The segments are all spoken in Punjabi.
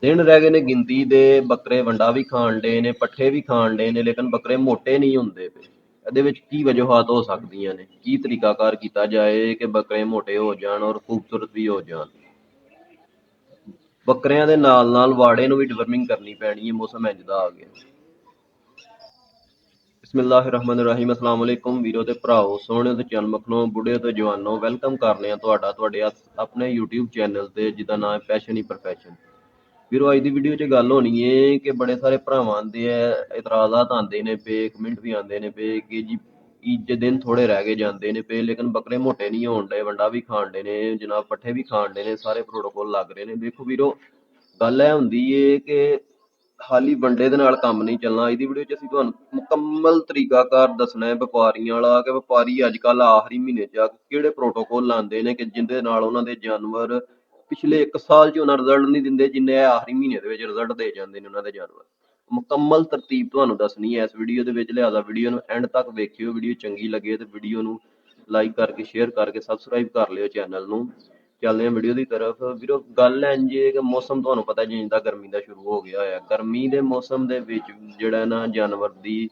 ਦਿਨ ਰਹਿ ਗਏ ਨੇ ਗਿਣਤੀ ਦੇ, ਬੱਕਰੇ ਵੰਡਾ ਵੀ ਖਾਣ ਡੇ ਨੇ, ਪੱਠੇ ਵੀ ਖਾਣ ਡੇ ਨੇ, ਲੇਕਿਨ ਬੱਕਰੇ ਮੋਟੇ ਨਹੀਂ ਹੁੰਦੇ ਪਏ। ਇਹਦੇ ਵਿੱਚ ਕੀ ਵਜੂਹਾਤ ਹੋ ਸਕਦੀਆਂ ਨੇ? ਕੀ ਤਰੀਕਾਕਾਰ ਕੀਤਾ ਜਾਏ ਕਿ ਬੱਕਰੇ ਮੋਟੇ ਹੋ ਜਾਣ ਔਰ ਖੂਬਸੂਰਤ ਵੀ ਹੋ ਜਾਣ? ਬੱਕਰਿਆਂ ਦੇ ਨਾਲ ਨਾਲ ਵਾੜੇ ਨੂੰ ਵੀ ਡਿਵਰਮਿੰਗ ਕਰਨੀ ਪੈਣੀ ਹੈ, ਮੌਸਮ ਇੰਜ ਦਾ ਆ ਗਿਆ। ਬਿਸਮਿਲ੍ਲਾਹਿਰਰਹਿਮਾਨਿਰਰਹੀਮ। ਅਸਲਾਮ ਵਾਲੇਕੁਮ ਵੀਰੋ ਤੇ ਭਰਾਓ, ਸੋਹਣਿਓ ਤੇ ਚਨਮਖਣੋ, ਬੁੱਢਿਓ ਤੇ ਜਵਾਨੋ, ਵੈਲਕਮ ਕਰਨੇ ਆ ਤੁਹਾਡਾ ਤੁਹਾਡੇ ਆਪਣੇ YouTube ਚੈਨਲ ਤੇ, ਜਿਹਦਾ ਨਾਮ ਹੈ ਪੈਸ਼ਨ ਹੀ ਪ੍ਰੋਫੈਸ਼ਨ। ਵੀਰੋ ਅੱਜ ਦੀ ਵੀਡੀਓ 'ਚ ਗੱਲ ਹੋਣੀ ਹੈ ਕਿ ਬੜੇ ਸਾਰੇ ਭਰਾਵਾਂ ਦੇ ਇਤਰਾਜ਼ਾਤ ਆਉਂਦੇ ਨੇ ਪਏ, ਕਮੈਂਟ ਵੀ ਆਉਂਦੇ ਨੇ ਪਏ ਕਿ ਜੀ ਈਦ ਦੇ ਦਿਨ ਥੋੜੇ ਰਹਿ ਕੇ ਜਾਂਦੇ ਨੇ ਪਏ, ਲੇਕਿਨ ਬੱਕਰੇ ਮੋਟੇ ਨਹੀਂ ਹੋਣ ਡਏ, ਵੰਡਾ ਵੀ ਖਾਣ ਡੇ ਨੇ ਜਨਾਬ, ਪੱਠੇ ਵੀ ਖਾਣ ਡੇ ਨੇ, ਸਾਰੇ ਪ੍ਰੋਟੋਕੋਲ ਲੱਗ ਰਹੇ ਨੇ। ਦੇਖੋ ਵੀਰੋ, ਗੱਲ ਇਹ ਹੁੰਦੀ ਏ ਕਿ ਖਾਲੀ ਵੰਡੇ ਦੇ ਨਾਲ ਕੰਮ ਨਹੀਂ ਚੱਲਣਾ। ਅੱਜ ਦੀ ਵੀਡੀਓ 'ਚ ਅਸੀਂ ਤੁਹਾਨੂੰ ਮੁਕੰਮਲ ਤਰੀਕਾਕਾਰ ਦੱਸਣਾ ਹੈ ਵਪਾਰੀਆਂ ਵਾਲਾ, ਕਿ ਵਪਾਰੀ ਅੱਜ ਕੱਲ੍ਹ ਆਖਰੀ ਮਹੀਨੇ 'ਚ ਕਿਹੜੇ ਪ੍ਰੋਟੋਕੋਲ ਲਾਉਂਦੇ ਨੇ ਕਿ ਜਿਹਦੇ ਨਾਲ ਉਹਨਾਂ ਦੇ ਜਾਨਵਰ ਪਿਛਲੇ 1 ਸਾਲ 'ਚ ਉਹਨਾਂ ਰਿਜ਼ਲਟ ਨਹੀਂ ਦਿੰਦੇ, ਜਿੰਨੇ ਆਖਰੀ ਮਹੀਨੇ ਦੇ ਵਿੱਚ ਰਿਜ਼ਲਟ ਦੇ ਜਾਂਦੇ ਨੇ ਉਹਨਾਂ ਦੇ ਜਾਨਵਰ। ਮੁਕੰਮਲ ਤਰਤੀਬ ਤੁਹਾਨੂੰ ਦੱਸਣੀ ਹੈ ਇਸ ਵੀਡੀਓ ਦੇ ਵਿੱਚ, ਲਿਹਾਜ਼ਾ ਵੀਡੀਓ ਨੂੰ ਐਂਡ ਤੱਕ ਵੇਖਿਓ। ਵੀਡੀਓ ਚੰਗੀ ਲੱਗੇ ਤੇ ਵੀਡੀਓ ਨੂੰ ਲਾਈਕ ਕਰਕੇ, ਸ਼ੇਅਰ ਕਰਕੇ, ਸਬਸਕ੍ਰਾਈਬ ਕਰ ਲਿਓ ਚੈਨਲ ਨੂੰ। ਚੱਲਦੇ ਹਾਂ ਵੀਡੀਓ ਦੀ ਤਰਫ। ਵੀਰੋ ਗੱਲ ਇੰਝ ਹੈ ਕਿ ਮੌਸਮ ਤੁਹਾਨੂੰ ਪਤਾ ਜਿਵੇਂ ਦਾ ਗਰਮੀ ਦਾ ਸ਼ੁਰੂ ਹੋ ਗਿਆ ਹੋਇਆ। ਗਰਮੀ ਦੇ ਮੌਸਮ ਦੇ ਵਿੱਚ ਜਿਹੜਾ ਨਾ ਜਾਨਵਰ ਦੀ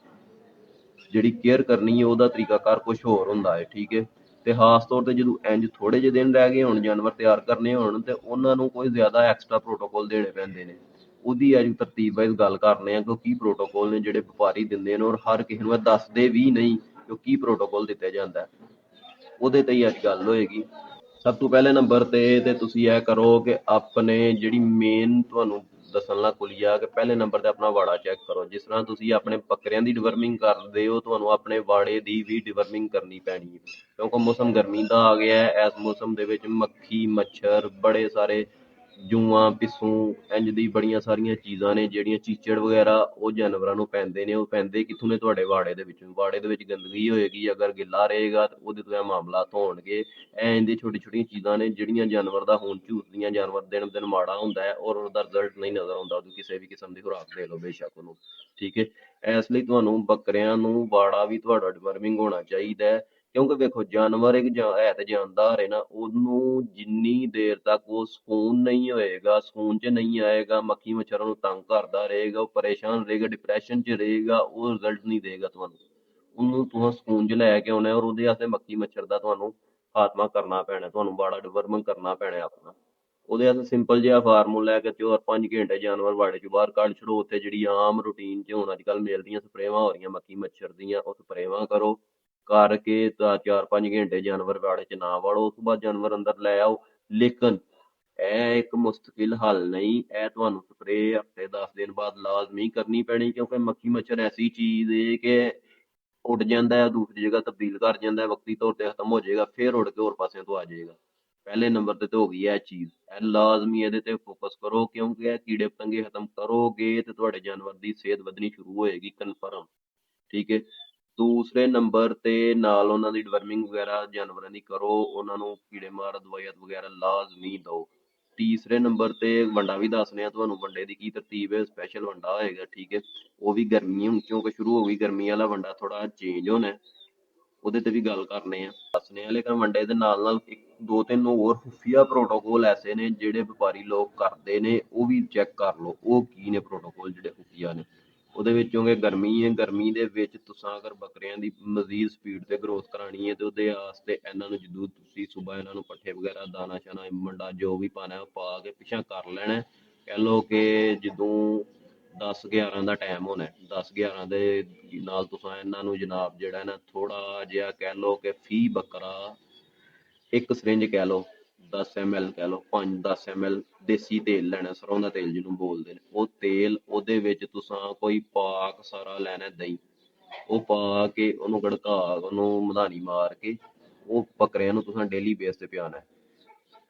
ਜਿਹੜੀ ਕੇਅਰ ਕਰਨੀ ਹੈ ਉਹਦਾ ਤਰੀਕਾਕਾਰ ਕੁਝ ਹੋਰ ਹੁੰਦਾ ਹੈ, ਠੀਕ ਹੈ। ਤੇ ਖਾਸ ਤੌਰ ਤੇ ਜਦੋਂ ਇੰਜ ਥੋੜੇ ਜਿਹੇ ਦਿਨ ਰਹਿ ਗਏ ਹੋਣ ਜਾਨਵਰ ਤਿਆਰ ਕਰਨੇ ਹੋਣ, ਤੇ ਉਹਨਾਂ ਨੂੰ ਕੋਈ ਜ਼ਿਆਦਾ ਐਕਸਟਰਾ ਪ੍ਰੋਟੋਕੋਲ ਦੇਣੇ ਪੈਂਦੇ ਨੇ। ਉਹਦੀ ਅੱਜ ਤਰਤੀਬ ਵਾਈਜ਼ ਗੱਲ ਕਰਨੇ ਆ ਕਿ ਕੀ ਪ੍ਰੋਟੋਕੋਲ ਨੇ ਜਿਹੜੇ ਵਪਾਰੀ ਦਿੰਦੇ ਨੇ, ਔਰ ਹਰ ਕਿਸੇ ਨੂੰ ਦੱਸਦੇ ਵੀ ਨਹੀਂ ਕਿ ਕੀ ਪ੍ਰੋਟੋਕੋਲ ਦਿੱਤੇ ਜਾਂਦਾ, ਉਹਦੇ ਤੇ ਹੀ ਅੱਜ ਗੱਲ ਹੋਏਗੀ। ਸਭ ਤੋਂ ਪਹਿਲੇ ਨੰਬਰ ਤੇ ਤੁਸੀਂ ਇਹ ਕਰੋ ਕਿ ਆਪਣੇ ਜਿਹੜੀ ਮੇਨ ਤੁਹਾਨੂੰ ਦੱਸਣ ਲੱਗ ਕੁਲੀਆ, ਕਿ ਪਹਿਲੇ ਨੰਬਰ ਤੇ ਆਪਣਾ ਵਾੜਾ ਚੈੱਕ ਕਰੋ। ਜਿਸ ਤਰ੍ਹਾਂ ਤੁਸੀਂ ਆਪਣੇ ਬੱਕਰਿਆਂ ਦੀ ਡਿਵਰਮਿੰਗ ਕਰਦੇ ਹੋ, ਤੁਹਾਨੂੰ ਆਪਣੇ ਵਾੜੇ ਦੀ ਵੀ ਡਿਵਰਮਿੰਗ ਕਰਨੀ ਪੈਣੀ ਹੈ, ਕਿਉਂਕਿ ਮੌਸਮ ਗਰਮੀ ਦਾ ਆ ਗਿਆ ਹੈ। ਇਸ ਮੌਸਮ ਦੇ ਵਿੱਚ ਮੱਖੀ ਮੱਛਰ, ਬੜੇ ਸਾਰੇ ਜੂਆਂ ਪਿੱਸੂ, ਇੰਜ ਦੀ ਬੜੀਆਂ ਸਾਰੀਆਂ ਚੀਜ਼ਾਂ ਨੇ ਜਿਹੜੀਆਂ ਚੀਚੜ ਵਗੈਰਾ ਉਹ ਜਾਨਵਰਾਂ ਨੂੰ ਪੈਂਦੇ ਨੇ। ਉਹ ਪੈਂਦੇ ਕਿੱਥੋਂ ਨੇ? ਤੁਹਾਡੇ ਵਾੜੇ ਦੇ ਵਿੱਚ। ਵਾੜੇ ਦੇ ਵਿੱਚ ਗੰਦਗੀ ਹੋਏਗੀ, ਅਗਰ ਗਿੱਲਾ ਰਹੇਗਾ ਤਾਂ ਉਹਦੇ ਤੋਂ ਇਹ ਮਾਮਲਾਤ ਹੋਣਗੇ। ਇੰਜ ਦੀ ਛੋਟੀ ਛੋਟੀਆਂ ਚੀਜ਼ਾਂ ਨੇ ਜਿਹੜੀਆਂ ਜਾਨਵਰ ਦਾ ਹੁਣ ਝੂਰਦੀਆਂ, ਜਾਨਵਰ ਦਿਨ ਦਿਨ ਮਾੜਾ ਹੁੰਦਾ ਹੈ ਔਰ ਉਹਦਾ ਰਿਜ਼ਲਟ ਨਹੀਂ ਨਜ਼ਰ ਆਉਂਦਾ। ਉਹਦੀ ਕਿਸੇ ਵੀ ਕਿਸਮ ਦੀ ਖੁਰਾਕ ਦੇ ਲਓ ਬੇਸ਼ੱਕ ਉਹਨੂੰ, ਠੀਕ ਹੈ। ਇਸ ਲਈ ਤੁਹਾਨੂੰ ਬੱਕਰਿਆਂ ਨੂੰ ਵਾੜਾ ਵੀ ਤੁਹਾਡਾ ਡਿਵਰਮਿੰਗ ਹੋਣਾ ਚਾਹੀਦਾ ਹੈ, ਕਿਉਂਕਿ ਵੇਖੋ ਜਾਨਵਰ ਇੱਕ ਹੈ ਤੇ ਜਾਨਦਾਰ ਹੈ ਨਾ, ਉਹਨੂੰ ਜਿੰਨੀ ਦੇਰ ਤੱਕ ਉਹ ਸਕੂਨ ਨਹੀਂ ਹੋਏਗਾ, ਸਕੂਨ 'ਚ ਨਹੀਂ ਆਏਗਾ, ਮੱਖੀ ਮੱਛਰਾਂ ਨੂੰ ਤੰਗ ਕਰਦਾ ਰਹੇਗਾ, ਉਹ ਪਰੇਸ਼ਾਨ ਰਹੇਗਾ, ਡਿਪਰੈਸ਼ਨ 'ਚ ਰਹੇਗਾ, ਉਹ ਰਿਜ਼ਲਟ ਨਹੀਂ ਦੇਗਾ ਤੁਹਾਨੂੰ। ਉਹਨੂੰ ਤੁਸੀਂ ਸਕੂਨ 'ਚ ਲੈ ਕੇ ਆਉਣਾ, ਔਰ ਉਹਦੇ ਵਾਸਤੇ ਮੱਖੀ ਮੱਛਰ ਦਾ ਤੁਹਾਨੂੰ ਖਾਤਮਾ ਕਰਨਾ ਪੈਣਾ, ਤੁਹਾਨੂੰ ਵਾੜਾ ਡਿਵਰਮਿੰਗ ਕਰਨਾ ਪੈਣਾ ਆਪਣਾ। ਉਹਦੇ ਵਾਸਤੇ ਸਿੰਪਲ ਜਿਹਾ ਫਾਰਮੂਲਾ ਹੈ ਕਿ 4-5 ਘੰਟੇ ਜਾਨਵਰ ਵਾੜੇ 'ਚ ਬਾਹਰ ਕੱਢ ਛੱਡੋ। ਉੱਥੇ ਜਿਹੜੀ ਆਮ ਰੂਟੀਨ 'ਚ ਹੁਣ ਅੱਜ ਕੱਲ੍ਹ ਮਿਲਦੀਆਂ ਸਪਰੇਵਾਂ ਹੋ ਰਹੀਆਂ ਮੱਖੀ ਮੱਛਰ ਦੀਆਂ, ਉਹ ਸਪਰੇਵਾਂ ਕਰੋ। ਕਰਕੇ ਤਾਂ 4-5 ਘੰਟੇ ਜਾਨਵਰ ਵਾੜੇ 'ਚ ਨਾ ਵੜੋ, ਉਸ ਤੋਂ ਬਾਅਦ ਜਾਨਵਰ ਅੰਦਰ ਲੈ ਆਓ। ਲੇਕਿਨ ਇਹ ਇੱਕ ਮੁਸਤਕਿਲ ਹੱਲ ਨਹੀਂ, ਇਹ ਤੁਹਾਨੂੰ ਸਪਰੇਅ ਹਫ਼ਤੇ 10 ਦਿਨ ਬਾਅਦ ਲਾਜ਼ਮੀ ਕਰਨੀ ਪੈਣੀ, ਕਿਉਂਕਿ ਮੱਖੀ ਮੱਛਰ ਐਸੀ ਚੀਜ਼ ਹੈ ਕਿ ਉੱਡ ਜਾਂਦਾ ਹੈ, ਦੂਸਰੀ ਜਗ੍ਹਾ ਤਬਦੀਲ ਕਰ ਜਾਂਦਾ ਹੈ, ਵਕਤੀ ਤੌਰ ਤੇ ਖਤਮ ਹੋ ਜਾਏਗਾ, ਫਿਰ ਉੱਡ ਕੇ ਹੋਰ ਪਾਸਿਆਂ ਤੋਂ ਆ ਜਾਏਗਾ। ਪਹਿਲੇ ਨੰਬਰ ਤੇ ਹੋ ਗਈ ਇਹ ਚੀਜ਼, ਇਹ ਲਾਜ਼ਮੀ ਇਹਦੇ ਤੇ ਫੋਕਸ ਕਰੋ, ਕਿਉਂਕਿ ਇਹ ਕੀੜੇ ਪਤੰਗੇ ਖਤਮ ਕਰੋਗੇ ਤੇ ਤੁਹਾਡੇ ਜਾਨਵਰ ਦੀ ਸਿਹਤ ਵਧਣੀ ਸ਼ੁਰੂ ਹੋਏਗੀ, ਕਨਫਰਮ, ਠੀਕ ਹੈ। ਦੂਸਰੇ ਨੰਬਰ ਤੇ ਨਾਲ ਉਹਨਾਂ ਦੀ ਡਿਵਰਮਿੰਗ ਵਗੈਰਾ ਜਾਨਵਰਾਂ ਦੀ ਕਰੋ, ਉਹਨਾਂ ਨੂੰ ਕੀੜੇ ਮਾਰ ਦਵਾਈਆਂ ਵਗੈਰਾ ਲਾਜ਼ਮੀ ਦਿਓ। ਤੀਸਰੇ ਨੰਬਰ ਤੇ ਵੰਡਾ ਵੀ ਦੱਸਦੇ ਆ ਤੁਹਾਨੂੰ, ਵੰਡੇ ਦੀ ਕੀ ਤਰਤੀਬ ਹੈ। ਸਪੈਸ਼ਲ ਵੰਡਾ ਹੋਏਗਾ, ਠੀਕ ਹੈ। ਉਹ ਵੀ ਗਰਮੀ ਹੁਣ ਕਿਉਂਕਿ ਸ਼ੁਰੂ ਹੋ ਗਈ, ਗਰਮੀ ਵਾਲਾ ਵੰਡਾ ਥੋੜਾ ਚੇਂਜ ਹੋਣਾ, ਉਹਦੇ ਤੇ ਵੀ ਗੱਲ ਕਰਨੇ ਆ, ਦੱਸਣੇ ਆ। ਲੇਕਿਨ ਵੰਡੇ ਦੇ ਨਾਲ ਨਾਲ ਇੱਕ ਦੋ ਤਿੰਨ ਹੋਰ ਖੁਫੀਆ ਪ੍ਰੋਟੋਕੋਲ ਐਸੇ ਨੇ ਜਿਹੜੇ ਵਪਾਰੀ ਲੋਕ ਕਰਦੇ ਨੇ, ਉਹ ਵੀ ਚੈੱਕ ਕਰ ਲਓ ਉਹ ਕੀ ਨੇ ਪ੍ਰੋਟੋਕੋਲ ਜਿਹੜੇ ਖੁਫੀਆ ਨੇ। ਉਹਦੇ ਵਿੱਚੋਂ ਕਿ ਗਰਮੀ ਹੈ, ਗਰਮੀ ਦੇ ਵਿੱਚ ਤੁਸੀਂ ਅਗਰ ਬੱਕਰਿਆਂ ਦੀ ਮਜ਼ੀਦ ਸਪੀਡ ਤੇ ਗਰੋਥ ਕਰਾਉਣੀ ਹੈ, ਤੇ ਉਹਦੇ ਵਾਸਤੇ ਇਹਨਾਂ ਨੂੰ ਜਦੋਂ ਤੁਸੀਂ ਸੁਬਾ ਇਹਨਾਂ ਨੂੰ ਪੱਠੇ ਵਗੈਰਾ, ਦਾਣਾ ਸ਼ਾਨਾ, ਮੰਡਾ ਜੋ ਵੀ ਪਾਣਾ ਉਹ ਪਾ ਕੇ ਪਿੱਛਾ ਕਰ ਲੈਣਾ। ਕਹਿ ਲਓ ਕਿ ਜਦੋਂ 10-11 ਦਾ ਟਾਈਮ ਹੋਣਾ, 10-11 ਦੇ ਨਾਲ ਤੁਸੀਂ ਇਹਨਾਂ ਨੂੰ ਜਨਾਬ ਜਿਹੜਾ ਨਾ ਥੋੜਾ ਜਿਹਾ ਕਹਿ ਲਓ ਕਿ ਫੀ ਬੱਕਰਾ ਇੱਕ ਸਰਿੰਜ ਕਹਿ ਲਓ, 10 ml ਕਹਿ ਲਓ, 5-10 ml ਦੇਸੀ ਤੇਲ ਲੈਣਾ, ਸਰੋਂ ਦਾ ਤੇਲ ਜਿਹਨੂੰ ਬੋਲਦੇ ਨੇ, ਉਹ ਤੇਲ ਉਹਦੇ ਵਿੱਚ ਤੁਸੀਂ ਕੋਈ ਪਾਕ ਸਾਰਾ ਲੈਣਾ ਦਹੀਂ, ਉਹ ਪਾ ਕੇ ਉਹਨੂੰ ਗੜਕਾ, ਉਹਨੂੰ ਮਧਾਣੀ ਮਾਰ ਕੇ ਉਹ ਬੱਕਰਿਆਂ ਨੂੰ ਤੁਸੀਂ ਡੇਲੀ ਬੇਸ ਤੇ ਪਿਆਣਾ।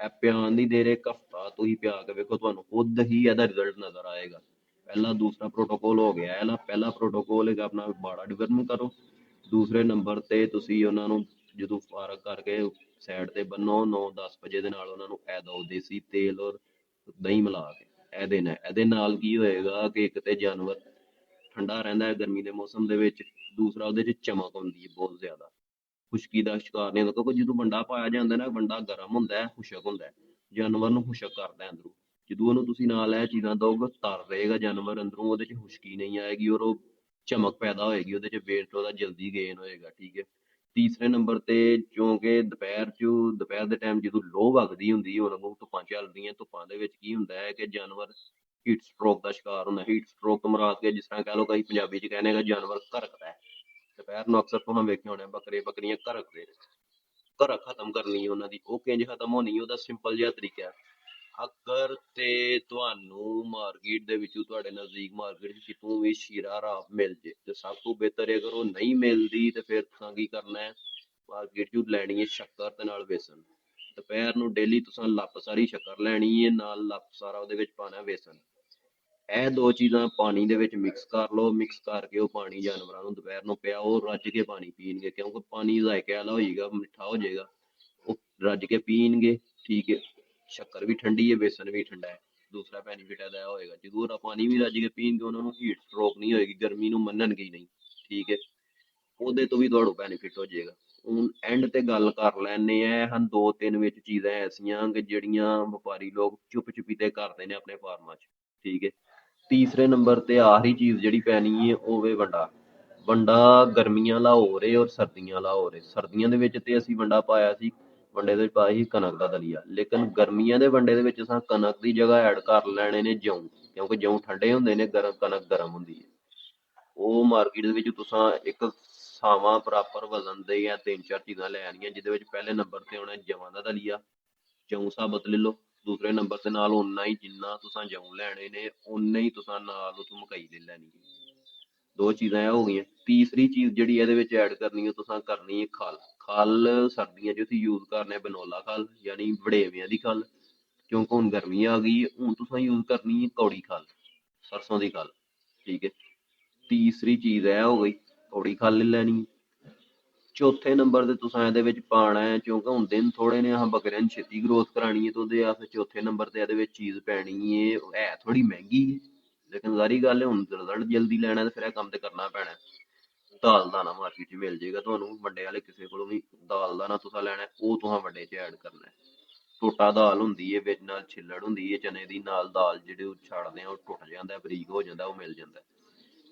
ਇਹ ਪਿਆਉਣ ਦੀ ਦੇਰ ਇੱਕ ਹਫ਼ਤਾ ਤੁਸੀਂ ਪਿਆ ਕੇ ਵੇਖੋ, ਤੁਹਾਨੂੰ ਖੁਦ ਹੀ ਇਹਦਾ ਰਿਜ਼ਲਟ ਨਜ਼ਰ ਆਏਗਾ। ਪਹਿਲਾ ਦੂਸਰਾ ਪ੍ਰੋਟੋਕੋਲ ਹੋ ਗਿਆ ਇਹਦਾ। ਪਹਿਲਾ ਪ੍ਰੋਟੋਕੋਲ ਹੈਗਾ ਆਪਣਾ ਵਾੜਾ ਡਿਵਰਮਿੰਗ ਕਰੋ। ਦੂਸਰੇ ਨੰਬਰ ਤੇ ਤੁਸੀਂ ਉਹਨਾਂ ਨੂੰ ਜਦੋਂ ਫਾਰਗ ਕਰਕੇ ਸਾਈਡ ਤੇ ਬੰਨੋ, 9-10 ਵਜੇ ਦੇ ਨਾਲ ਉਹਨਾਂ ਨੂੰ ਇਹ ਦਿਓ ਦੇਸੀ ਤੇਲ ਔਰ ਦਹੀਂ ਮਿਲਾ ਕੇ ਇਹ ਦੇਣਾ। ਇਹਦੇ ਨਾਲ ਕੀ ਹੋਏਗਾ ਕਿ ਇੱਕ ਤੇ ਜਾਨਵਰ ਠੰਡਾ ਰਹਿੰਦਾ ਹੈ ਗਰਮੀ ਦੇ ਮੌਸਮ ਦੇ ਵਿੱਚ, ਦੂਸਰਾ ਉਹਦੇ 'ਚ ਚਮਕ ਆਉਂਦੀ ਹੈ ਬਹੁਤ ਜ਼ਿਆਦਾ, ਖੁਸ਼ਕੀ ਦਾ ਸ਼ਿਕਾਰ ਨਹੀਂ ਹੁੰਦਾ, ਕਿਉਂਕਿ ਜਦੋਂ ਵੰਡਾ ਪਾਇਆ ਜਾਂਦਾ ਨਾ, ਵੰਡਾ ਗਰਮ ਹੁੰਦਾ ਹੈ, ਖੁਸ਼ਕ ਹੁੰਦਾ ਹੈ, ਜਾਨਵਰ ਨੂੰ ਖੁਸ਼ਕ ਕਰਦਾ ਅੰਦਰੋਂ। ਜਦੋਂ ਉਹਨੂੰ ਤੁਸੀਂ ਨਾਲ ਇਹ ਚੀਜ਼ਾਂ ਦਓਗੇ ਤਰ ਰਹੇਗਾ ਜਾਨਵਰ ਅੰਦਰੋਂ, ਉਹਦੇ 'ਚ ਖੁਸ਼ਕੀ ਨਹੀਂ ਆਏਗੀ ਔਰ ਉਹ ਚਮਕ ਪੈਦਾ ਹੋਏਗੀ, ਉਹਦੇ 'ਚ weight ਉਹਦਾ ਜਲਦੀ ਗੇਨ ਹੋਏਗਾ। ਠੀਕ ਹੈ। ਤੀਸਰੇ ਨੰਬਰ ਤੇ ਕਿਉਂਕਿ ਦੁਪਹਿਰ ਦੇ ਟਾਈਮ ਜਦੋਂ ਲੋਅ ਵਗਦੀ ਹੁੰਦੀ ਹੈ, ਉਦੋਂ ਧੁੱਪਾਂ ਚੱਲਦੀਆਂ, ਧੁੱਪਾਂ ਦੇ ਵਿੱਚ ਕੀ ਹੁੰਦਾ ਹੈ ਕਿ ਜਾਨਵਰ ਹੀਟ ਸਟ੍ਰੋਕ ਦਾ ਸ਼ਿਕਾਰ ਹੁੰਦਾ। ਹੀਟ ਸਟ੍ਰੋਕ ਤੋਂ ਮੁਰਾਦ ਕੇ ਜਿਸ ਤਰ੍ਹਾਂ ਕਹਿ ਲਓ, ਕਈ ਪੰਜਾਬੀ 'ਚ ਕਹਿੰਦੇ ਕਿ ਜਾਨਵਰ ਘਰਕਦਾ ਹੈ। ਦੁਪਹਿਰ ਨੂੰ ਅਕਸਰ ਤੁਸੀਂ ਵੇਖੇ ਹੋਣੇ ਬੱਕਰੇ ਬੱਕਰੀਆਂ ਘਰਕਦੇ ਨੇ। ਘਰਕ ਖਤਮ ਕਰਨੀ ਹੈ ਉਹਨਾਂ ਦੀ, ਉਹ ਕਿੰਝ ਖਤਮ ਹੋਣੀ ਹੈ, ਉਹਦਾ ਸਿੰਪਲ ਜਿਹਾ ਤਰੀਕਾ ਹੈ। ਅਗਰ ਤੇ ਤੁਹਾਨੂੰ ਮਾਰਕੀਟ ਦੇ ਵਿੱਚੋਂ, ਤੁਹਾਡੇ ਨਜ਼ਦੀਕ ਮਾਰਕੀਟ 'ਚ ਕਿਤੋਂ ਵੀ ਸ਼ੀਰਾ ਰਾਬ ਮਿਲ ਜੇ ਤੇ ਸਭ ਤੋਂ ਬਿਹਤਰ ਹੈ। ਅਗਰ ਉਹ ਨਹੀਂ ਮਿਲਦੀ ਤੇ ਫਿਰ ਤੁਸੀਂ ਕੀ ਕਰਨਾ ਹੈ, ਮਾਰਕੀਟ 'ਚੋਂ ਲੈਣੀ ਹੈ ਸ਼ੱਕਰ ਤੇ ਨਾਲ ਵੇਸਣ। ਦੁਪਹਿਰ ਨੂੰ ਡੇਲੀ ਤੁਸੀਂ ਲੱਪ ਸਾਰੀ ਸ਼ੱਕਰ ਲੈਣੀ ਹੈ, ਨਾਲ ਲੱਪ ਸਾਰਾ ਉਹਦੇ ਵਿੱਚ ਪਾਉਣਾ ਵੇਸਣ। ਇਹ ਦੋ ਚੀਜ਼ਾਂ ਪਾਣੀ ਦੇ ਵਿੱਚ ਮਿਕਸ ਕਰ ਲਓ। ਮਿਕਸ ਕਰਕੇ ਉਹ ਪਾਣੀ ਜਾਨਵਰਾਂ ਨੂੰ ਦੁਪਹਿਰ ਨੂੰ ਪਿਆਓ, ਰੱਜ ਕੇ ਪਾਣੀ ਪੀਣਗੇ, ਕਿਉਂਕਿ ਪਾਣੀ ਜ਼ਾਇਕੇ ਵਾਲਾ ਹੋ ਜਾਏਗਾ, ਮਿੱਠਾ ਹੋ ਜਾਏਗਾ, ਉਹ ਰੱਜ ਕੇ ਪੀਣਗੇ। ਠੀਕ ਹੈ। ਸ਼ੱਕਰ ਵੀ ਠੰਡੀ ਹੈ, ਬੇਸਣ ਵੀ ਠੰਡਾ ਹੈ। ਦੂਸਰਾ ਬੈਨੀਫਿਟ ਇਹਦਾ ਹੋਏਗਾ, ਜਦੋਂ ਉਹ ਪਾਣੀ ਵੀ ਰੱਜ ਕੇ ਪੀਣਗੇ, ਉਹਨਾਂ ਨੂੰ ਹੀਟ ਸਟ੍ਰੋਕ ਨਹੀਂ ਹੋਏਗੀ, ਗਰਮੀ ਨੂੰ ਮੰਨਣਗੇ ਹੀ ਨਹੀਂ। ਠੀਕ ਹੈ। ਉਹਦੇ ਤੋਂ ਵੀ ਤੁਹਾਨੂੰ ਬੈਨੀਫਿਟ ਹੋ ਜਾਏਗਾ। ਹੁਣ ਐਂਡ ਤੇ ਗੱਲ ਕਰ ਲੈਂਦੇ ਆ, ਹਨ ਦੋ ਤਿੰਨ ਵਿੱਚ ਚੀਜ਼ਾਂ ਐਸੀਆਂ ਕਿ ਜਿਹੜੀਆਂ ਵਪਾਰੀ ਲੋਕ ਚੁੱਪ ਚੁਪੀਤੇ ਕਰਦੇ ਨੇ ਆਪਣੇ ਫਾਰਮਾਂ 'ਚ। ਠੀਕ ਹੈ। ਤੀਸਰੇ ਨੰਬਰ ਤੇ ਆਖਰੀ ਚੀਜ਼ ਜਿਹੜੀ ਪੈਣੀ ਹੈ ਉਹ ਵੇ ਵੰਡਾ। ਵੰਡਾ ਗਰਮੀਆਂ ਵਾਲਾ ਹੋ ਰਹੇ ਔਰ ਸਰਦੀਆਂ ਵਾਲਾ ਹੋ ਰਹੇ। ਸਰਦੀਆਂ ਦੇ ਵਿੱਚ ਤੇ ਅਸੀਂ ਵੰਡਾ ਪਾਇਆ ਸੀ, ਵੰਡੇ ਦੇ ਵਿੱਚ ਪਾਇਆ ਸੀ ਕਣਕ ਦਾ ਦਲੀਆ। ਲੇਕਿਨ ਗਰਮੀਆਂ ਦੇ ਵੰਡੇ ਦੇ ਵਿੱਚ ਅਸਾਂ ਕਣਕ ਦੀ ਜਗ੍ਹਾ ਐਡ ਕਰ ਲੈਣੇ ਨੇ ਜੌਂ, ਕਿਉਂਕਿ ਜੌਂ ਠੰਡੇ ਹੁੰਦੇ ਨੇ, ਕਣਕ ਗਰਮ ਹੁੰਦੀ ਹੈ। ਉਹ ਮਾਰਕੀਟ ਦੇ ਵਿੱਚ ਤੁਸੀਂ ਇੱਕ ਸਾਵਾਂ ਬਰਾਬਰ ਵਜ਼ਨ ਦੇ ਜਾਂ ਤਿੰਨ ਚਾਰ ਚੀਜ਼ਾਂ ਲੈ ਆਉਣੀਆਂ, ਜਿਹਦੇ ਵਿੱਚ ਪਹਿਲੇ ਨੰਬਰ ਤੇ ਆਉਣਾ ਜਵਾਂ ਦਾ ਦਲੀਆ, ਜੌਂ ਸਾਬਤ ਲੈ ਲਓ। ਦੂਸਰੇ ਨੰਬਰ ਤੇ ਨਾਲ ਓਨਾ ਹੀ ਜਿੰਨਾ ਤੁਸੀਂ ਜੌਂ ਲੈਣੇ ਨੇ, ਓਨਾ ਹੀ ਤੁਸੀਂ ਨਾਲ ਉੱਥੋਂ ਮਕਈ ਲੈ ਲੈਣੀ ਹੈ। ਦੋ ਚੀਜ਼ਾਂ ਇਹ ਹੋ ਗਈਆਂ। ਤੀਸਰੀ ਚੀਜ਼ ਜਿਹੜੀ ਇਹਦੇ ਵਿੱਚ ਐਡ ਕਰਨੀ ਹੈ, ਤੁਸੀਂ ਕਰਨੀ ਹੈ ਖਲ। ਖਲ ਸਰਦੀਆਂ 'ਚ ਅਸੀਂ ਯੂਜ਼ ਕਰਨੇ ਬਨੋਲਾ ਖਲ, ਯਾਨੀ ਵੜੇਵਿਆਂ ਦੀ ਖਲ, ਕਿਉਂਕਿ ਹੁਣ ਗਰਮੀ ਆ ਗਈ ਹੈ। ਹੁਣ ਤੁਸੀਂ ਯੂਜ਼ ਕਰਨੀ ਹੈ ਕੌੜੀ ਖਲ, ਸਰਸੋਂ ਦੀ ਖਲ। ਠੀਕ ਹੈ। ਤੀਸਰੀ ਚੀਜ਼ ਇਹ ਹੋ ਗਈ, ਕੌੜੀ ਖਲ ਲੈ ਲੈਣੀ ਹੈ। ਚੌਥੇ ਨੰਬਰ ਤੇ ਤੁਸੀਂ ਇਹਦੇ ਵਿੱਚ ਪਾਉਣਾ ਹੈ, ਕਿਉਂਕਿ ਹੁਣ ਦਿਨ ਥੋੜੇ ਨੇ, ਆਹ ਬੱਕਰਿਆਂ ਨੂੰ ਛੇਤੀ ਗਰੋਥ ਕਰਾਉਣੀ ਹੈ, ਤੇ ਉਹਦੇ ਵਾਸਤੇ ਚੌਥੇ ਨੰਬਰ ਤੇ ਇਹਦੇ ਵਿੱਚ ਚੀਜ਼ ਪੈਣੀ ਹੈ ਥੋੜੀ ਮਹਿੰਗੀ ਹੈ, ਲੇਕਿਨ ਸਾਰੀ ਗੱਲ ਹੈ ਹੁਣ ਰਿਜ਼ਲਟ ਜਲਦੀ ਲੈਣਾ ਤੇ ਫਿਰ ਇਹ ਕੰਮ ਤੇ ਕਰਨਾ ਪੈਣਾ। ਦਾਲ ਦਾਣਾ ਮਾਰਕੀਟ 'ਚ ਮਿਲ ਜਾਏਗਾ ਤੁਹਾਨੂੰ, ਵੱਡੇ ਵਾਲੇ ਕਿਸੇ ਕੋਲੋਂ ਵੀ। ਦਾਲ ਦਾਣਾ ਤੁਸੀਂ ਲੈਣਾ, ਉਹ ਤੁਸੀਂ ਵੱਡੇ 'ਚ ਐਡ ਕਰਨਾ। ਟੋਟਾ ਦਾਲ ਹੁੰਦੀ ਹੈ, ਵਿੱਚ ਨਾਲ ਛਿੱਲੜ ਹੁੰਦੀ ਹੈ ਚਨੇ ਦੀ, ਨਾਲ ਦਾਲ ਜਿਹੜੇ ਉਹ ਛੱਡਦੇ ਆ, ਉਹ ਟੁੱਟ ਜਾਂਦਾ, ਬਰੀਕ ਹੋ ਜਾਂਦਾ, ਉਹ ਮਿਲ ਜਾਂਦਾ।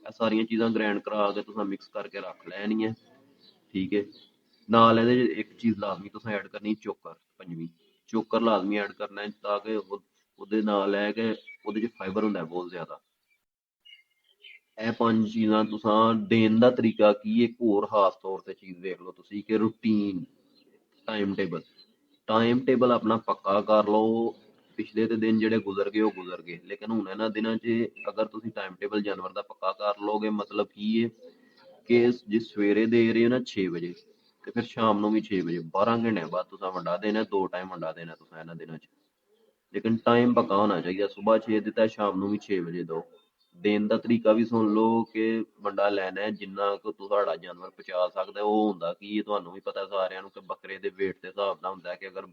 ਇਹ ਸਾਰੀਆਂ ਚੀਜ਼ਾਂ ਗ੍ਰਾਈਂਡ ਕਰਾ ਕੇ ਤੁਸੀਂ ਮਿਕਸ ਕਰਕੇ ਰੱਖ ਲੈਣੀਆਂ। ਠੀਕ ਹੈ। ਨਾਲ ਇਹਦੇ 'ਚ ਇੱਕ ਚੀਜ਼ ਲਾਜ਼ਮੀ ਤੁਸੀਂ ਐਡ ਕਰਨੀ, ਚੋਕਰ, ਪੰਜਵੀਂ। ਚੋਕਰ ਲਾਜ਼ਮੀ ਐਡ ਕਰਨਾ ਤਾਂ ਕਿ ਉਹਦੇ ਨਾਲ ਹੈ ਕਿ ਉਹਦੇ 'ਚ ਫਾਈਬਰ ਹੁੰਦਾ ਬਹੁਤ ਜ਼ਿਆਦਾ। ਇਹ ਪੰਜ ਚੀਜ਼ਾਂ ਤੁਸੀਂ ਦੇਣ ਦਾ ਤਰੀਕਾ ਕੀ, ਇੱਕ ਹੋਰ ਖਾਸ ਤੌਰ ਤੇ ਚੀਜ਼ ਵੇਖ ਲਓ ਤੁਸੀਂ, ਕਿ ਰੂਟੀਨ, ਟਾਈਮ ਟੇਬਲ ਆਪਣਾ ਪੱਕਾ ਕਰ ਲਓ। ਪਿਛਲੇ ਦੇ ਦਿਨ ਜਿਹੜੇ ਗੁਜ਼ਰ ਗਏ ਉਹ ਗੁਜ਼ਰ ਗਏ, ਲੇਕਿਨ ਹੁਣ ਇਹਨਾਂ ਦਿਨਾਂ 'ਚ ਅਗਰ ਤੁਸੀਂ ਟਾਈਮ ਟੇਬਲ ਜਾਨਵਰ ਦਾ ਪੱਕਾ ਕਰ ਲਓਗੇ, ਮਤਲਬ ਕੀ ਹੈ ਕਿ ਜੇ ਸਵੇਰੇ ਦੇ ਰਹੇ ਹੋ ਨਾ 6 ਵਜੇ, ਤੇ ਫਿਰ ਸ਼ਾਮ ਨੂੰ ਵੀ 6 ਵਜੇ, 12 ਘੰਟਿਆਂ ਬਾਅਦ ਤੁਸੀਂ ਵੰਡਾ ਦੇਣਾ, ਦੋ ਟਾਈਮ ਵੰਡਾ ਦੇਣਾ ਤੁਸੀਂ ਇਹਨਾਂ ਦਿਨਾਂ 'ਚ। ਲੇਕਿਨ ਟਾਈਮ ਪੱਕਾ ਹੋਣਾ ਚਾਹੀਦਾ, ਸੁਬਾਹ 6 ਦਿੱਤਾ, ਸ਼ਾਮ ਨੂੰ ਵੀ 6 ਵਜੇ ਦਿਓ। ਦੇਣ ਦਾ ਤਰੀਕਾ ਵੀ ਸੁਣ ਲਓ ਕਿ ਵੰਡਾ ਲੈਣਾ ਹੈ ਜਿੰਨਾ ਕੁ ਤੁਹਾਡਾ ਜਾਨਵਰ ਪਚਾ ਸਕਦਾ। ਉਹ ਹੁੰਦਾ ਕੀ ਤੁਹਾਨੂੰ ਵੀ ਪਤਾ ਸਾਰਿਆਂ ਨੂੰ, ਕਿ ਬੱਕਰੇ ਦੇ weight ਦੇ ਹਿਸਾਬ ਨਾਲ ਹੁੰਦਾ ਕਿ ਅਗਰ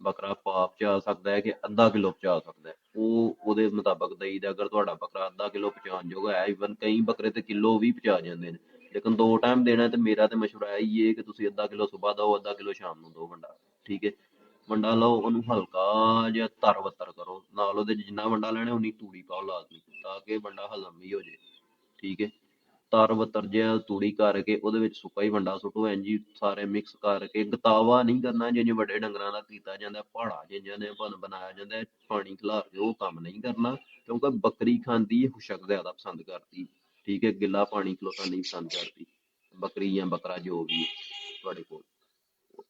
ਬੱਕਰਾ ਪਾ ਪਚਾ ਸਕਦਾ ਹੈ ਕਿ ਅੱਧਾ ਕਿਲੋ ਪਚਾ ਸਕਦਾ ਹੈ, ਉਹ ਉਹਦੇ ਮੁਤਾਬਕ ਦੇਈਦਾ। ਅਗਰ ਤੁਹਾਡਾ ਬੱਕਰਾ ਅੱਧਾ ਕਿਲੋ ਪਹੁੰਚਾਉਣ ਜੋਗਾ ਹੈ, ਈਵਨ ਕਈ ਬੱਕਰੇ ਤੇ ਕਿਲੋ ਵੀ ਪਹੁੰਚਾ ਜਾਂਦੇ ਨੇ, ਲੇਕਿਨ ਦੋ ਟਾਈਮ ਦੇਣਾ, ਤੇ ਮੇਰਾ ਤੇ ਮਸ਼ਵਰਾ ਇਹੀ ਹੈ ਕਿ ਤੁਸੀਂ ਅੱਧਾ ਕਿਲੋ ਸੁਬਾਹ ਦਿਓ, ਅੱਧਾ ਕਿਲੋ ਸ਼ਾਮ ਨੂੰ ਦਿਓ ਵੰਡਾ। ਠੀਕ ਹੈ। ਵੰਡਾ ਲਓ, ਉਹਨੂੰ ਹਲਕਾ ਜਿਹਾ ਤਰ ਬੱਤਰ ਕਰੋ, ਨਾਲ ਉਹਦੇ 'ਚ ਜਿੰਨਾ ਵੰਡਾ ਲੈਣਾ ਉਨੀ ਤੂੜੀ ਪਾਓ ਲਾਜ਼ਮੀ, ਤਾਂ ਕਿ ਵੰਡਾ ਹਜ਼ਮ ਵੀ ਹੋ ਜਾਏ। ਠੀਕ ਹੈ। ਤਰ ਬੱਤਰ ਜਿਹਾ ਤੂੜੀ ਕਰਕੇ ਉਹਦੇ ਵਿੱਚ ਸੁੱਕਾ ਹੀ ਵੰਡਾ ਸੁੱਟੋ, ਇੰਝ ਹੀ ਸਾਰੇ ਮਿਕਸ ਕਰਕੇ। ਗਤਾਵਾ ਨਹੀਂ ਕਰਨਾ ਜਿਵੇਂ ਵੱਡੇ ਡੰਗਰਾਂ ਦਾ ਕੀਤਾ ਜਾਂਦਾ, ਪਹਾੜਾ ਜਿਹੀਆਂ ਨੇ ਬਣਾਇਆ ਜਾਂਦਾ ਪਾਣੀ ਖਿਲਾਰ ਕੇ, ਉਹ ਕੰਮ ਨਹੀਂ ਕਰਨਾ, ਕਿਉਂਕਿ ਬੱਕਰੀ ਖਾਂਦੀ ਖੁਸ਼ਕ ਜ਼ਿਆਦਾ ਪਸੰਦ ਕਰਦੀ। ਠੀਕ ਹੈ। ਗਿੱਲਾ ਪਾਣੀ ਖਲੋਤਾ ਨਹੀਂ ਪਸੰਦ ਕਰਦੀ ਬੱਕਰੀ ਜਾਂ ਬੱਕਰਾ, ਜੋ ਵੀ ਤੁਹਾਡੇ ਕੋਲ।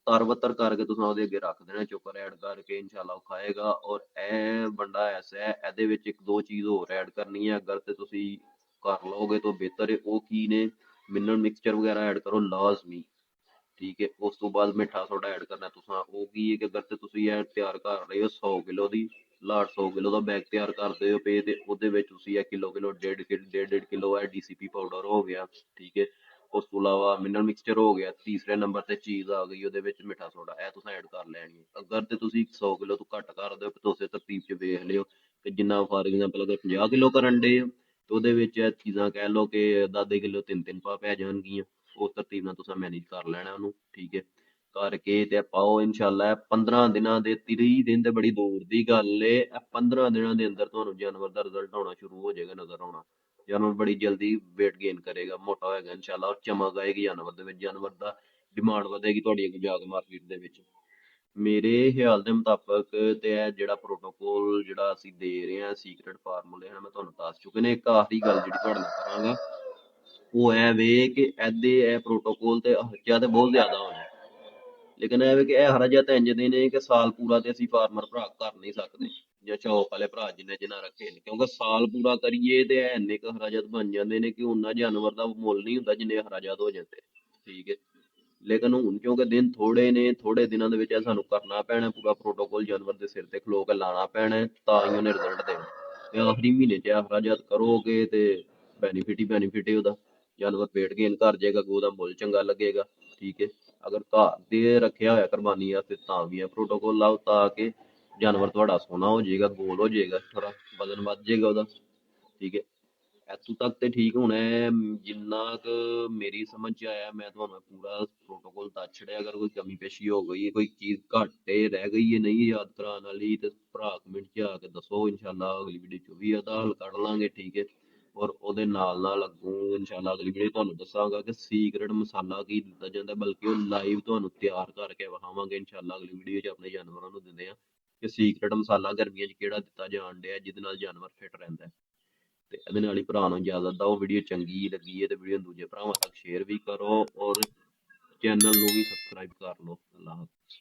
ਤਰ ਬੱਤਰ ਕਰਕੇ ਤੁਸੀਂ ਉਹਦੇ ਅੱਗੇ ਰੱਖ ਦੇਣਾ, ਚੋਕਰ ਐਡ ਕਰਕੇ, ਇਨਸ਼ਾਅੱਲਾ ਉਹ ਖਾਏਗਾ। ਔਰ ਇਹ ਵੰਡਾ ਐਸਾ ਹੈ, ਇਹਦੇ ਵਿੱਚ ਇੱਕ ਦੋ ਚੀਜ਼ ਹੋਰ ਐਡ ਕਰਨੀ ਹੈ, ਅਗਰ ਤੇ ਤੁਸੀਂ ਕਰ ਲਓਗੇ ਤਾਂ ਬਿਹਤਰ ਹੈ। ਉਹ ਕੀ ਨੇ, ਮਿਨਰਲ ਮਿਕਸਚਰ ਵਗੈਰਾ ਐਡ ਕਰੋ ਲਾਜ਼ਮੀ। ਠੀਕ ਹੈ। ਉਸ ਤੋਂ ਬਾਅਦ ਮਿੱਠਾ ਸੋਡਾ ਐਡ ਕਰਨਾ ਤੁਸੀਂ। ਉਹ ਕੀ ਹੈ ਕਿ ਅਗਰ ਤੇ ਤੁਸੀਂ ਇਹ ਤਿਆਰ ਕਰ ਰਹੇ ਹੋ 100 ਕਿਲੋ ਦੀ ਲਾਟ, 100 ਕਿਲੋ ਦਾ ਬੈਗ ਤਿਆਰ ਕਰਦੇ ਹੋ ਪਏ, ਤੇ ਉਹਦੇ ਵਿੱਚ ਤੁਸੀਂ ਇਹ ਕਿਲੋ ਡੇਢ ਕਿਲੋ ਹੈ DCP ਪਾਊਡਰ ਹੋ ਗਿਆ। ਠੀਕ ਹੈ। ਉਸ ਤੋਂ ਇਲਾਵਾ ਮਿਨਰਲ ਮਿਕਸਚਰ ਹੋ ਗਿਆ। ਤੀਸਰੇ ਨੰਬਰ ਤੇ ਚੀਜ਼ ਆ ਗਈ, ਉਹਦੇ ਵਿੱਚ ਮਿੱਠਾ ਸੋਡਾ, ਇਹ ਤੁਸੀਂ ਐਡ ਕਰ ਲੈਣੀ ਹੈ। ਅਗਰ ਤੇ ਤੁਸੀਂ 100 ਕਿਲੋ ਤੋਂ ਘੱਟ ਕਰਦੇ ਹੋ, ਤਾਂ ਉਸੇ ਤਰਤੀਬ 'ਚ ਵੇਖ ਲਿਓ ਕਿ ਜਿੰਨਾ ਫਾਰ ਐਗਜ਼ਾਮਪਲ ਅਗਰ 50 ਕਿਲੋ ਕਰਨ ਡੇ ਹੋ, ਤੇ ਉਹਦੇ ਵਿੱਚ ਇਹ ਚੀਜ਼ਾਂ ਕਹਿ ਲਓ ਕਿ ਅੱਧਾ ਕਿਲੋ ਤਿੰਨ ਤਿੰਨ ਪਾ ਪੈ ਜਾਣਗੀਆਂ। ਉਸ ਤਰਤੀਬ ਨਾਲ ਤੁਸੀਂ ਮੈਨੇਜ ਕਰ ਲੈਣਾ ਉਹਨੂੰ। ਠੀਕ ਹੈ। ਕਰਕੇ ਤੇ ਪਾਓ ਇਨਸ਼ਾਅੱਲਾ 15 ਦਿਨਾਂ ਦੇ 30 ਦਿਨ ਤੇ ਬੜੀ ਦੂਰ ਦੀ ਗੱਲ ਏ, ਇਹ 15 ਦਿਨਾਂ ਦੇ ਅੰਦਰ ਤੁਹਾਨੂੰ ਜਾਨਵਰ ਦਾ ਰਿਜ਼ਲਟ ਆਉਣਾ ਸ਼ੁਰੂ ਹੋ ਜਾਏਗਾ, ਨਜ਼ਰ ਆਉਣਾ। ਜਾਨਵਰ ਬੜੀ ਜਲਦੀ weight gain ਕਰੇਗਾ, ਮੋਟਾ ਹੋਏਗਾ ਇਨਸ਼ਾਅੱਲਾ, ਔਰ ਚਮਕ ਆਏਗੀ ਜਾਨਵਰ ਦੇ ਵਿੱਚ, ਜਾਨਵਰ ਦਾ ਡਿਮਾਂਡ ਵਧੇਗੀ ਤੁਹਾਡੀ ਅੱਗੇ ਜਾ ਕੇ ਮਾਰਕੀਟ ਦੇ ਵਿੱਚ। ਮੇਰੇ ਖਿਆਲ ਦੇ ਮੁਤਾਬਕ ਤੇ ਇਹ ਜਿਹੜਾ ਪ੍ਰੋਟੋਕੋਲ ਜਿਹੜਾ ਅਸੀਂ ਦੇ ਰਹੇ ਹਾਂ, ਸੀਕ੍ਰੇਟ ਫਾਰਮੂਲੇ ਹਨ, ਮੈਂ ਤੁਹਾਨੂੰ ਦੱਸ ਚੁੱਕੇ ਨੇ। ਇੱਕ ਆਖਰੀ ਗੱਲ ਜਿਹੜੀ ਤੁਹਾਡੇ ਨਾਲ ਕਰਾਂਗਾ ਉਹ ਐ ਵੇ ਕਿ ਇਹਦੇ ਇਹ ਪ੍ਰੋਟੋਕੋਲ ਤੇ ਖਰਚਾ ਤੇ ਬਹੁਤ ਜ਼ਿਆਦਾ ਹੋਣਾ, ਲੇਕਿਨ ਇਹ ਵੇ ਕਿ ਇਹ ਹਰਜਤ ਇੰਜ ਦੇ ਨੇ ਕਿ ਸਾਲ ਪੂਰਾ ਤੇ ਅਸੀਂ ਫਾਰਮਰ ਭਰਾ ਕਰ ਨਹੀਂ ਸਕਦੇ, ਜਾਂ ਸ਼ੌਕ ਵਾਲੇ ਭਰਾ ਜਿੰਨਾ ਰੱਖੇ ਨੇ, ਕਿਉਂਕਿ ਸਾਲ ਪੂਰਾ ਕਰੀਏ ਤੇ ਇਹ ਇੰਨੇ ਕੁ ਹਰਾਜਤ ਬਣ ਜਾਂਦੇ ਨੇ ਕਿ ਉਹਨਾਂ ਜਾਨਵਰ ਦਾ ਮੁੱਲ ਨਹੀਂ ਹੁੰਦਾ ਜਿੰਨੇ ਹਰਾਜਤ ਹੋ ਜਾਂਦੇ। ਠੀਕ ਹੈ, ਲੇਕਿਨ ਹੁਣ ਕਿਉਂਕਿ ਦਿਨ ਥੋੜੇ ਨੇ, ਥੋੜੇ ਦਿਨਾਂ ਦੇ ਵਿੱਚ ਇਹ ਸਾਨੂੰ ਕਰਨਾ ਪੈਣਾ ਪੂਰਾ ਪ੍ਰੋਟੋਕੋਲ, ਜਾਨਵਰ ਦੇ ਸਿਰ ਤੇ ਖਲੋ ਕੇ ਲਾਣਾ ਪੈਣਾ, ਤਾਂ ਹੀ ਉਹਨੇ ਰਿਜ਼ਲਟ ਦੇਣਾ। ਤੇ ਆਖਰੀ ਮਹੀਨੇ 'ਚ ਇਹ ਹਰਾਜਤ ਕਰੋਗੇ ਤੇ ਬੈਨੀਫਿਟ ਹੀ ਬੈਨੀਫਿਟ ਹੈ ਉਹਦਾ, ਜਾਨਵਰ weight gain ਕਰ ਜਾਏਗਾ, ਉਹਦਾ ਮੁੱਲ ਚੰਗਾ ਲੱਗੇਗਾ। ਠੀਕ ਹੈ, ਅਗਰ ਘਰ ਦੇ ਰੱਖਿਆ ਹੋਇਆ ਕੁਰਬਾਨੀ ਵਾਸਤੇ ਤਾਂ ਵੀ ਇਹ ਪ੍ਰੋਟੋਕੋਲ ਲਾਓ, ਤਾਂ ਕਿ ਜਾਨਵਰ ਤੁਹਾਡਾ ਸੋਹਣਾ ਹੋ ਜਾਏਗਾ, ਗੋਲ ਹੋ ਜਾਏਗਾ, ਥੋੜਾ ਵਜ਼ਨ ਵੱਧ ਜਾਏਗਾ ਉਹਦਾ। ਠੀਕ ਹੈ, ਇੱਥੋਂ ਤੱਕ ਤੇ ਠੀਕ ਹੋਣਾ ਹੈ, ਜਿੰਨਾ ਕੁ ਮੇਰੀ ਸਮਝ 'ਚ ਆਇਆ ਮੈਂ ਤੁਹਾਨੂੰ ਪੂਰਾ ਪ੍ਰੋਟੋਕੋਲ ਦੱਸ ਛੜਿਆ। ਅਗਰ ਕੋਈ ਕਮੀ ਪੇਸ਼ੀ ਹੋ ਗਈ ਹੈ, ਕੋਈ ਚੀਜ਼ ਘੱਟ ਰਹਿ ਗਈ ਹੈ ਨਹੀਂ ਯਾਦ ਕਰਾਉਣ ਵਾਲੀ, ਤੇ ਭਰਾ ਕਮੈਂਟ 'ਚ ਆ ਕੇ ਦੱਸੋ, ਇਨਸ਼ਾਅੱਲਾ ਅਗਲੀ ਵੀਡੀਓ 'ਚ ਵੀ ਇਹਦਾ ਹੱਲ ਕੱਢ ਲਾਂਗੇ। ਠੀਕ ਹੈ, ਔਰ ਉਹਦੇ ਨਾਲ ਨਾਲ ਅੱਗੋਂ ਇਨਸ਼ਾਅੱਲਾ ਅਗਲੀ ਵੀਡੀਓ ਤੁਹਾਨੂੰ ਦੱਸਾਂਗਾ ਕਿ ਸੀਕ੍ਰੇਟ ਮਸਾਲਾ ਕੀ ਦਿੱਤਾ ਜਾਂਦਾ, ਬਲਕਿ ਉਹ ਲਾਈਵ ਤੁਹਾਨੂੰ ਤਿਆਰ ਕਰਕੇ ਵਿਖਾਵਾਂਗੇ ਇਨਸ਼ਾਅੱਲਾ ਅਗਲੀ ਵੀਡੀਓ 'ਚ। ਆਪਣੇ ਜਾਨਵਰਾਂ ਨੂੰ ਦਿੰਦੇ ਆ ਕਿ ਸੀਕ੍ਰੇਟ ਮਸਾਲਾ ਗਰਮੀਆਂ 'ਚ ਕਿਹੜਾ ਦਿੱਤਾ ਜਾਣ ਡਿਆ ਜਿਹਦੇ ਨਾਲ ਜਾਨਵਰ ਫਿੱਟ ਰਹਿੰਦਾ ਹੈ। ਤੇ ਇਹਦੇ ਨਾਲ ਹੀ ਭਰਾ ਨੂੰ ਇਜਾਜ਼ਤ ਦਿਓ। ਵੀਡੀਓ ਚੰਗੀ ਲੱਗੀ ਹੈ ਤੇ ਵੀਡੀਓ ਦੂਜੇ ਭਰਾਵਾਂ ਤੱਕ ਸ਼ੇਅਰ ਵੀ ਕਰੋ, ਔਰ ਚੈਨਲ ਨੂੰ ਵੀ ਸਬਸਕ੍ਰਾਈਬ ਕਰ ਲਓ। ਅੱਲਾਹ ਹਾਫਿਜ਼।